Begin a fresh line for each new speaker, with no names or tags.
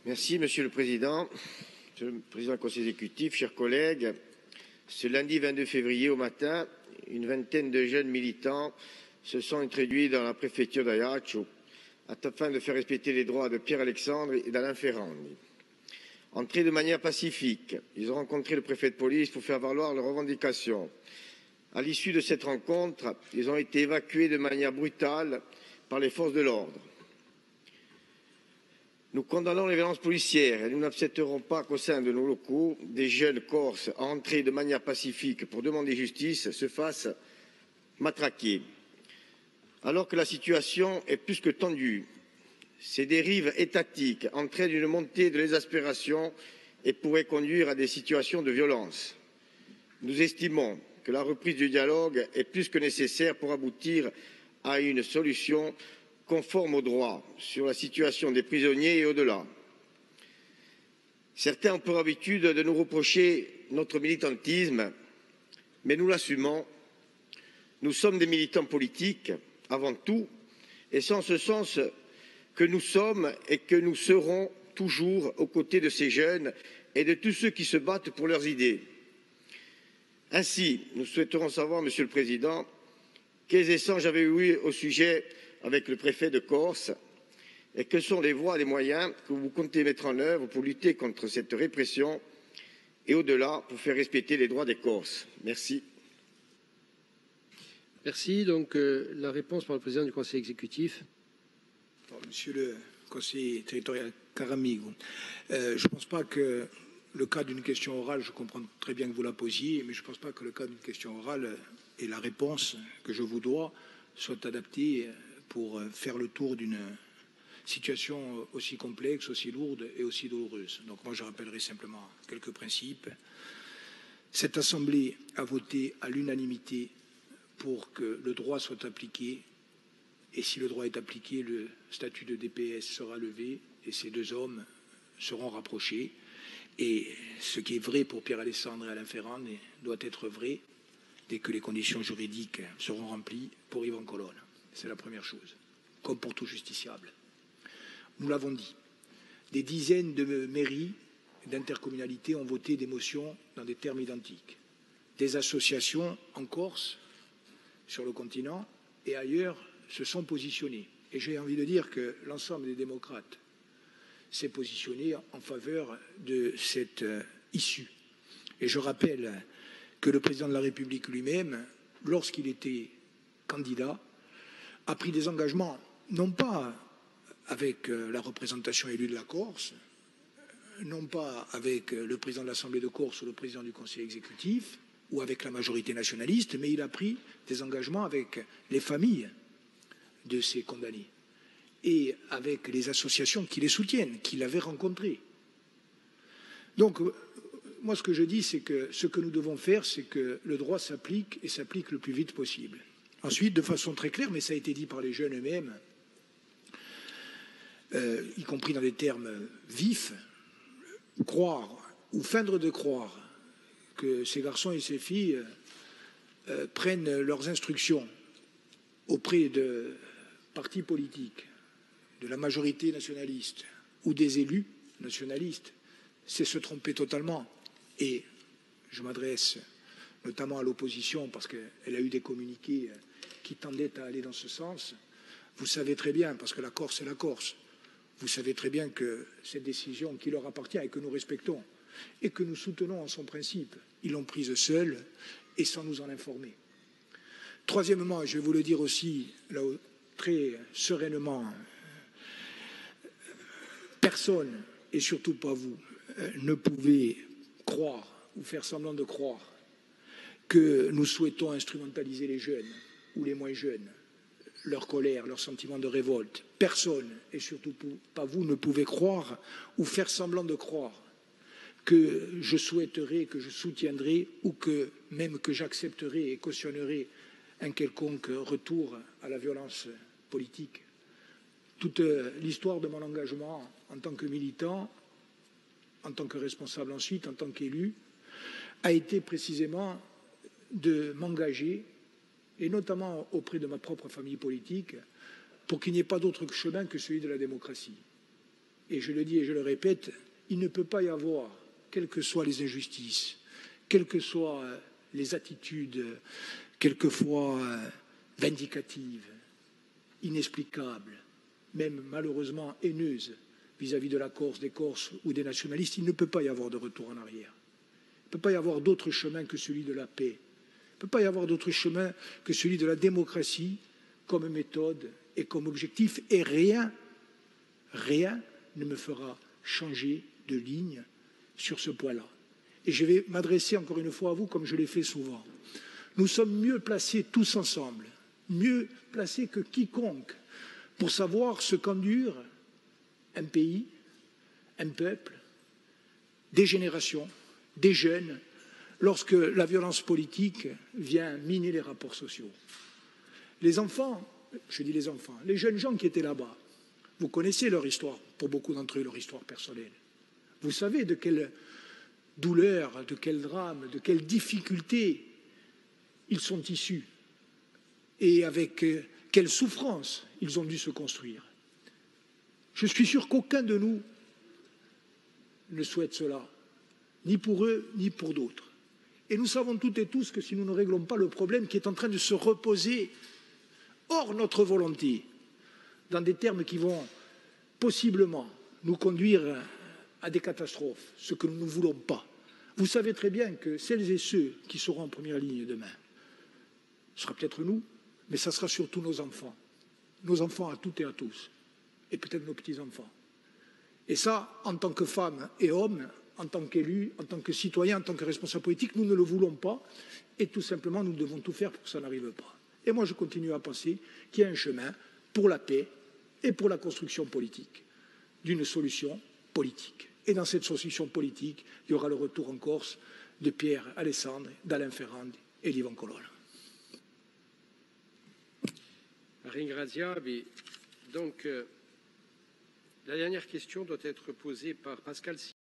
Merci, Monsieur le Président. Monsieur le Président du Conseil exécutif, chers collègues, ce lundi 22 février au matin, une vingtaine de jeunes militants se sont introduits dans la préfecture d'Ajaccio afin de faire respecter les droits de Pierre-Alexandre et d'Alain Ferrandi. Entrés de manière pacifique, ils ont rencontré le préfet de police pour faire valoir leurs revendications. À l'issue de cette rencontre, ils ont été évacués de manière brutale par les forces de l'ordre. Nous condamnons les violences policières et nous n'accepterons pas qu'au sein de nos locaux, des jeunes Corses entrés de manière pacifique pour demander justice se fassent matraquer. Alors que la situation est plus que tendue, ces dérives étatiques entraînent une montée de l'exaspération et pourraient conduire à des situations de violence. Nous estimons que la reprise du dialogue est plus que nécessaire pour aboutir à une solution conforme au droit sur la situation des prisonniers et au-delà. Certains ont pour habitude de nous reprocher notre militantisme, mais nous l'assumons. Nous sommes des militants politiques avant tout, et c'est en ce sens que nous sommes et que nous serons toujours aux côtés de ces jeunes et de tous ceux qui se battent pour leurs idées. Ainsi, nous souhaiterons savoir, Monsieur le Président, quels échanges avez-vous eu au sujet avec le préfet de Corse et quelles sont les voies et les moyens que vous comptez mettre en œuvre pour lutter contre cette répression et au-delà pour faire respecter les droits des Corses. Merci.
Merci. Donc, la réponse par le président du Conseil exécutif.
Monsieur le conseiller territorial Caramigo, je ne pense pas que le cas d'une question orale, je comprends très bien que vous la posiez, mais je ne pense pas que le cas d'une question orale et la réponse que je vous dois soient adaptés pour faire le tour d'une situation aussi complexe, aussi lourde et aussi douloureuse. Donc moi, je rappellerai simplement quelques principes. Cette Assemblée a voté à l'unanimité pour que le droit soit appliqué, et si le droit est appliqué, le statut de DPS sera levé et ces deux hommes seront rapprochés. Et ce qui est vrai pour Pierre-Alexandre et Alain Ferrandi doit être vrai dès que les conditions juridiques seront remplies pour Yvan Colonne. C'est la première chose, comme pour tout justiciable. Nous l'avons dit, des dizaines de mairies d'intercommunalités ont voté des motions dans des termes identiques. Des associations en Corse, sur le continent et ailleurs, se sont positionnées. Et j'ai envie de dire que l'ensemble des démocrates s'est positionné en faveur de cette issue. Et je rappelle que le président de la République lui-même, lorsqu'il était candidat, a pris des engagements, non pas avec la représentation élue de la Corse, non pas avec le président de l'Assemblée de Corse ou le président du Conseil exécutif, ou avec la majorité nationaliste, mais il a pris des engagements avec les familles de ces condamnés et avec les associations qui les soutiennent, qui l'avaient rencontré. Donc, moi, ce que je dis, c'est que ce que nous devons faire, c'est que le droit s'applique et s'applique le plus vite possible. Ensuite, de façon très claire, mais ça a été dit par les jeunes eux-mêmes, y compris dans des termes vifs, croire ou feindre de croire que ces garçons et ces filles prennent leurs instructions auprès de partis politiques, de la majorité nationaliste ou des élus nationalistes, c'est se tromper totalement. Et je m'adresse notamment à l'opposition parce qu'elle a eu des communiqués qui tendaient à aller dans ce sens. Vous savez très bien, parce que la Corse est la Corse, vous savez très bien que cette décision qui leur appartient et que nous respectons et que nous soutenons en son principe, ils l'ont prise seuls et sans nous en informer. Troisièmement, je vais vous le dire aussi là, très sereinement, personne, et surtout pas vous, ne pouvez croire ou faire semblant de croire que nous souhaitons instrumentaliser les jeunes ou les moins jeunes, leur colère, leur sentiment de révolte. Personne, et surtout pas vous, ne pouvez croire ou faire semblant de croire que je souhaiterais, que je soutiendrai ou que même que j'accepterai et cautionnerai un quelconque retour à la violence politique. Toute l'histoire de mon engagement en tant que militant, en tant que responsable ensuite, en tant qu'élu, a été précisément de m'engager, et notamment auprès de ma propre famille politique, pour qu'il n'y ait pas d'autre chemin que celui de la démocratie. et je le dis et je le répète, il ne peut pas y avoir, quelles que soient les injustices, quelles que soient les attitudes, quelquefois vindicatives, inexplicables, même malheureusement haineuses vis-à-vis de la Corse, des Corses ou des nationalistes, il ne peut pas y avoir de retour en arrière. Il ne peut pas y avoir d'autre chemin que celui de la paix. Il ne peut pas y avoir d'autre chemin que celui de la démocratie comme méthode et comme objectif. Et rien ne me fera changer de ligne sur ce point-là. Et je vais m'adresser encore une fois à vous comme je l'ai fait souvent. Nous sommes mieux placés tous ensemble, mieux placés que quiconque pour savoir ce qu'endure un pays, un peuple, des générations, des jeunes, lorsque la violence politique vient miner les rapports sociaux. Les enfants, je dis les enfants, les jeunes gens qui étaient là-bas, vous connaissez leur histoire, pour beaucoup d'entre eux, leur histoire personnelle. Vous savez de quelle douleur, de quel drame, de quelles difficultés ils sont issus et avec quelle souffrance ils ont dû se construire. Je suis sûr qu'aucun de nous ne souhaite cela, ni pour eux, ni pour d'autres. Et nous savons toutes et tous que si nous ne réglons pas le problème qui est en train de se reposer hors notre volonté, dans des termes qui vont possiblement nous conduire à des catastrophes, ce que nous ne voulons pas. Vous savez très bien que celles et ceux qui seront en première ligne demain, ce sera peut-être nous, mais ça sera surtout nos enfants à toutes et à tous, et peut-être nos petits-enfants. Et ça, en tant que femmes et hommes, en tant qu'élus, en tant que citoyens, en tant que responsables politiques, nous ne le voulons pas, et tout simplement, nous devons tout faire pour que ça n'arrive pas. Et moi, je continue à penser qu'il y a un chemin pour la paix et pour la construction politique, d'une solution politique. Et dans cette solution politique, il y aura le retour en Corse de Pierre Alessandri, d'Alain Ferrand et d'Ivan Colonna.
Ringraziavi. Donc, la dernière question doit être posée par Pascal